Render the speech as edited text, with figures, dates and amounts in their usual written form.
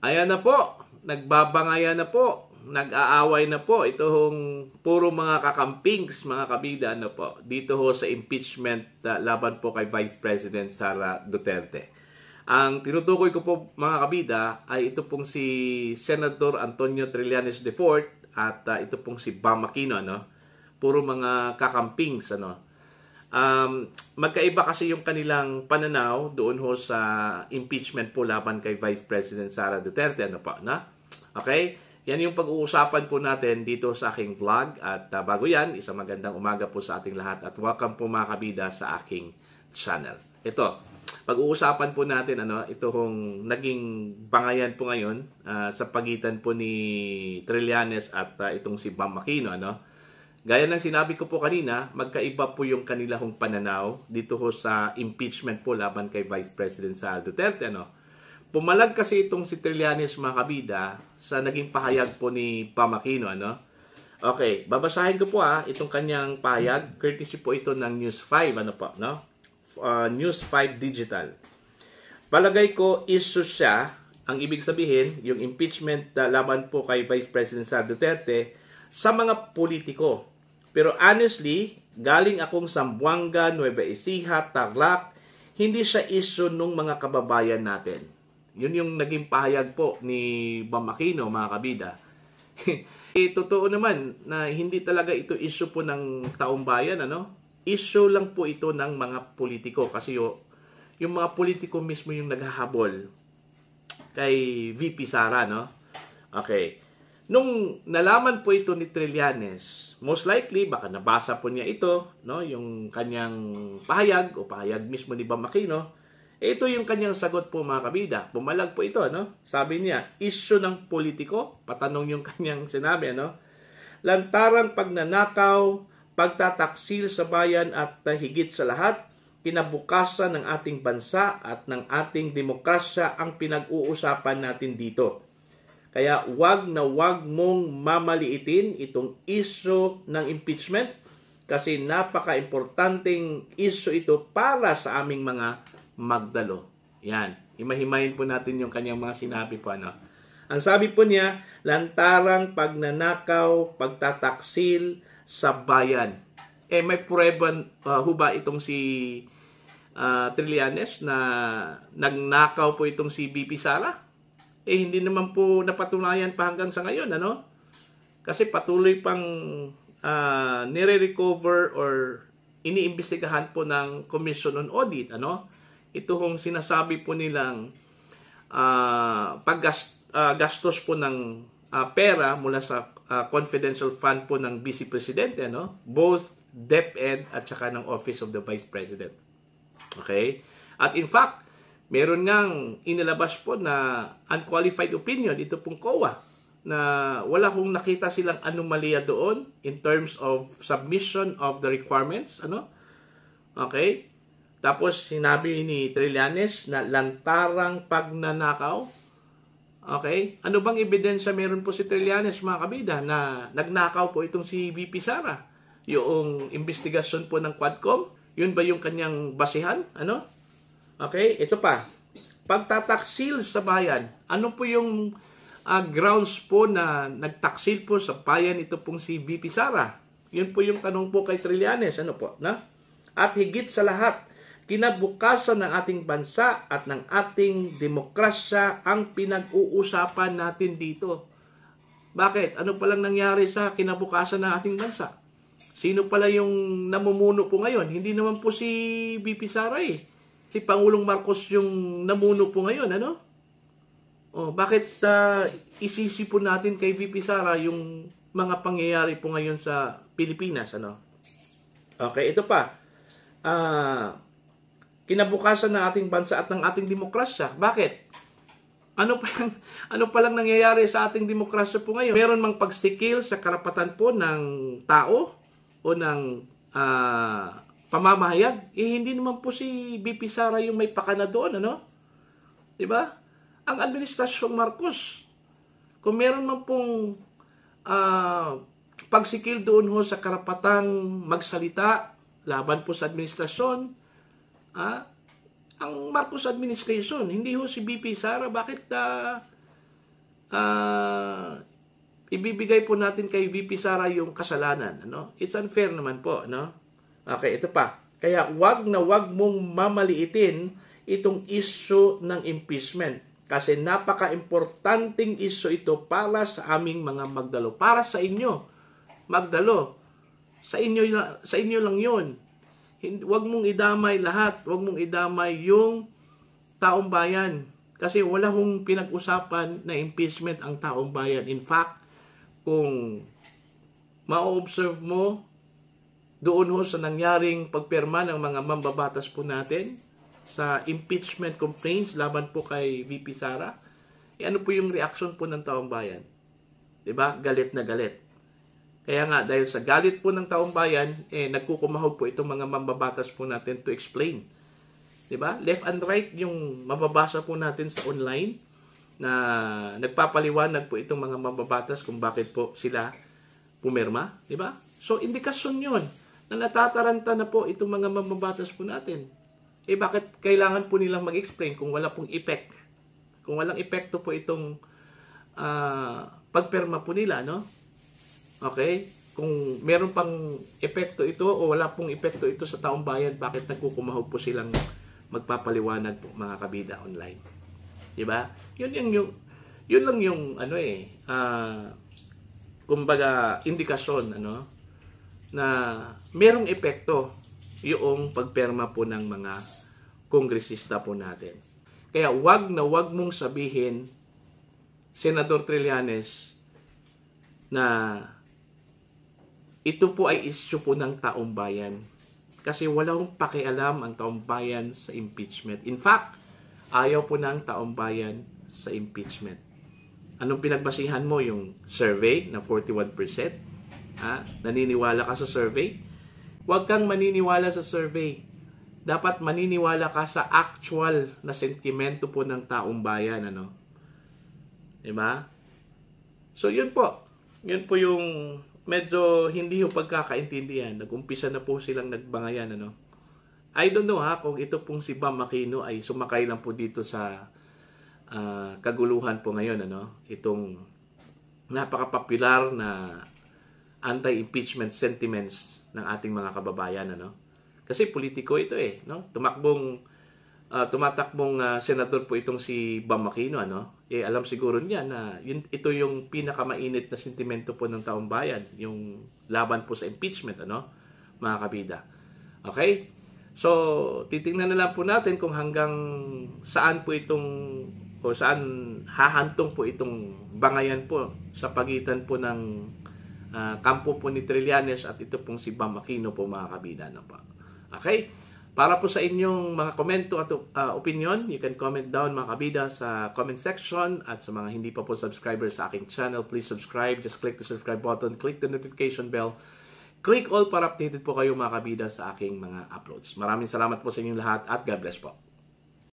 Ayan na po, nagbabangayan na po, nag-aaway na po. Ito hong puro mga kakampings, mga kabida, ano po, dito ho sa impeachment laban po kay Vice President Sara Duterte. Ang tinutukoy ko po, mga kabida, ay ito pong si Senator Antonio Trillanes IV at ito pong si Bam Aquino, ano? Puro mga kakampings, ano? Magkaiba kasi yung kanilang pananaw doon ho sa impeachment po laban kay Vice President Sara Duterte, ano po, na? Okay? Yan yung pag-uusapan po natin dito sa aking vlog at bago yan, isang magandang umaga po sa ating lahat at welcome po mga kabida sa aking channel. Ito, pag-uusapan po natin ito hong naging bangayan po ngayon sa pagitan po ni Trillanes at itong si Bam Aquino, ano? Gaya ng sinabi ko po kanina, magkaiba po yung kanilang pananaw dito ho sa impeachment po laban kay Vice President Sara Duterte, ano? Pumalag kasi itong si Trillanes, mga kabida, sa naging pahayag po ni Bam Aquino, ano? Okay, babasahin ko po itong kanyang pahayag. Courtesy po ito ng News 5, ano po, no? News 5 Digital. Palagay ko, issue siya, ang ibig sabihin, yung impeachment laban po kay Vice President Sara Duterte sa mga politiko. Pero honestly, galing akong Zamboanga, Nueva Ecija, Tarlac, hindi siya issue nung mga kababayan natin. Yun yung naging pahayag po ni Bam Aquino, mga kabida. Totoo naman na hindi talaga ito issue po ng taong bayan, ano? Issue lang po ito ng mga politiko kasi yung mga politiko mismo yung naghahabol kay VP Sara, no? Okay. Nung nalaman po ito ni Trillanes, most likely baka nabasa po niya ito, no, yung kanyang pahayag o pahayag mismo ni Bam Aquino. Ito yung kanyang sagot po, mga kabida. Bumalag po ito, no? Sabi niya, issue ng politiko, patanong yung kanyang sinabi, no? Lantarang pagnanakaw, pagtataksil sa bayan at higit sa lahat, kinabukasan ng ating bansa at ng ating demokrasya ang pinag-uusapan natin dito. Kaya wag na wag mong mamaliitin itong issue ng impeachment kasi napaka-importanting issue ito para sa aming mga magdalo. Yan. Himahimayin po natin yung kanyang mga sinabi po, ano. Ang sabi po niya, lantarang pagnanakaw, pagtataksil sa bayan. May prueba ba itong si Trillanes na nagnakaw po itong si BP Sara? Hindi naman po napatunayan pa hanggang sa ngayon, ano? Kasi patuloy pang nire-recover or iniimbestigahan po ng Commission on Audit, ano? Ito hong sinasabi po nilang paggastos po ng pera mula sa confidential fund po ng Vice Presidente, ano? Both DepEd at saka ng Office of the Vice President. Okay? At in fact, meron ngang inilabas po na unqualified opinion, ito pong COA, na wala kong nakita silang anomalya doon in terms of submission of the requirements, ano? Okay? Tapos sinabi ni Trillanes na lantarang pagnanakaw. Okay? Ano bang ebidensya meron po si Trillanes, mga kabida, na nagnakaw po itong si VP Sara? Yung investigasyon po ng Quadcom, yun ba yung kanyang basihan? Ano? Okay, ito pa. Pagtataksil sa bayan. Ano po yung grounds po na nagtaksil po sa bayan ito pong si VP Sara? Yun po yung tanong po kay Trillanes. Ano po? Na? At higit sa lahat, kinabukasan ng ating bansa at ng ating demokrasya ang pinag-uusapan natin dito. Bakit? Ano palang nangyari sa kinabukasan ng ating bansa? Sino pala yung namumuno po ngayon? Hindi naman po si VP Sara Si Pangulong Marcos yung namuno po ngayon, ano? Bakit isisi po natin kay VP Sara yung mga pangyayari po ngayon sa Pilipinas, ano? Okay, ito pa. Kinabukasan ng ating bansa at ng ating demokrasya. Bakit? Ano palang nangyayari sa ating demokrasya po ngayon? Meron mang pagsikil sa karapatan po ng tao o ng pamamahayag, hindi naman po si VP Sara yung may pakana doon, ano? Diba? Ang administrasyong Marcos, kung meron man pong pagsikil doon ho sa karapatang magsalita laban po sa administrasyon, ang Marcos administration, hindi ho si VP Sara, bakit ibibigay po natin kay VP Sara yung kasalanan, ano? It's unfair naman po, no? Okay, ito pa. Kaya wag na wag mong mamaliitin itong issue ng impeachment kasi napaka-importanting issue ito para sa aming mga magdalo, para sa inyo, magdalo. Sa inyo lang 'yon. Wag mong idamay lahat, wag mong idamay yung taong bayan kasi wala hong pinag-usapan na impeachment ang taong bayan. In fact, kung ma-observe mo doon ho sa nangyaring pagpirma ng mga mambabatas po natin sa impeachment complaints laban po kay VP Sara, ano po yung reaction po ng taong bayan? Diba? Galit na galit. Kaya nga, dahil sa galit po ng taong bayan, nagkukumahog po itong mga mambabatas po natin to explain. Diba? Left and right yung mababasa po natin sa online na nagpapaliwanag po itong mga mambabatas kung bakit po sila pumirma, di ba? So, indikasyon yun na natataranta na po itong mga mambabatas po natin. Bakit kailangan po nilang mag-explain kung wala pong effect? Kung walang epekto po itong pagpirma po nila, no? Okay? Kung meron pang epekto ito o wala pong epekto ito sa taong bayan, bakit nagkukumahog po silang magpapaliwanag po, mga kabida online? Diba? Yun lang yung kumbaga indikasyon na merong epekto yung pagperma po ng mga kongresista po natin. Kaya wag na wag mong sabihin, Senador Trillanes, na ito po ay issue po ng taong bayan. Kasi wala hong pakialam ang taong bayan sa impeachment. In fact, ayaw po ng taong bayan sa impeachment. Anong pinagbasihan mo? Yung survey na 41%? Naniniwala ka sa survey? Huwag kang maniniwala sa survey. Dapat maniniwala ka sa actual na sentimento po ng taong bayan. Diba? So, yun po. Yun po yung medyo hindi yung pagkakaintindihan. Nag-umpisa na po silang nagbangayan. I don't know kung ito pong si Bam Aquino ay sumakay lang po dito sa kaguluhan po ngayon, itong napaka-popular na anti-impeachment sentiments ng ating mga kababayan, Kasi politiko ito tumatakbong senador po itong si Bam Aquino, alam siguro niya na ito yung pinakamainit na sentimento po ng taong bayan, yung laban po sa impeachment, mga kabida. Okay? So, titingnan na lang po natin kung hanggang saan po saan hahantong po itong bangayan po sa pagitan po ng kampo po ni Trillanes at ito pong si Bam Aquino po, mga kabida. Okay? Para po sa inyong mga komento at opinion, you can comment down, mga kabida, sa comment section. At sa mga hindi pa po subscribers sa aking channel, please subscribe. Just click the subscribe button, click the notification bell. Click all para updated po kayo, mga kabida, sa aking mga uploads. Maraming salamat po sa inyong lahat at God bless po.